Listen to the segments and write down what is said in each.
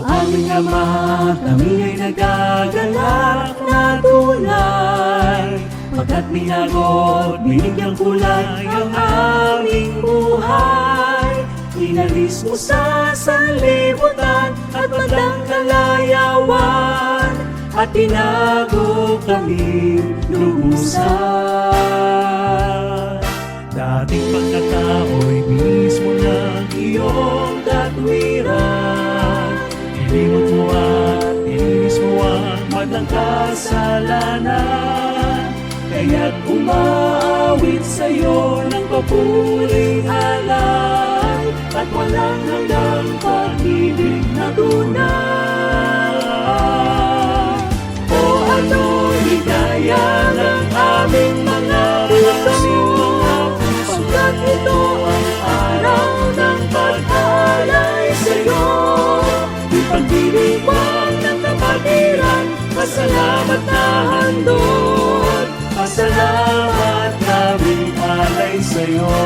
aming Ama, kami ay nagagalak na tunay, pagkat binagot, binigyang kulay ang aming buhay. Inalis mo sa sanlibutan at magdang kalayawan, at tinago kami lubusan. Dating pagkatao'y mismo ng iyong katwiran, ilimot mo at inilis mo ang madlang kasalanan. Kaya't umaawit sa'yo ng papuring alay, at walang hanggang pag-ibig na tunay. O ano higaya ng aming mga puso, pagkat ito ang araw ng pag-alay sa'yo. Ipagdiriwang ng kapatiran, pasalamat na handog, pasalamat naming alay sa'yo.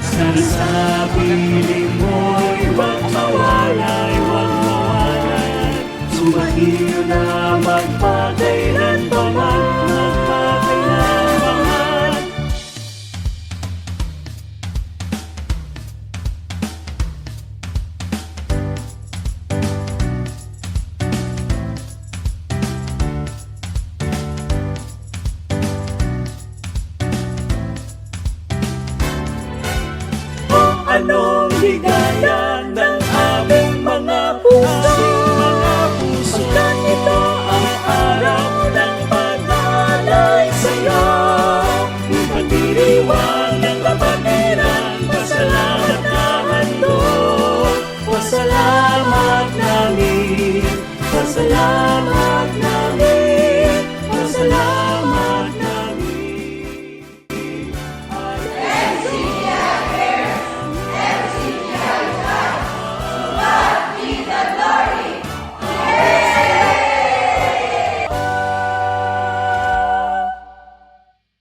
Sana sa piling mo'y huwag mawalay, huwag mawalay. Sumahiyo na magpakailan pa man, magpakailan pa man. Anong ligaya ng aming mga puso, pagkat ito ang araw ng pag-alay sa'yo. Ipagdiriwang ng kapatiran, pasalamat na handog, pasalamat namin, pasalamat.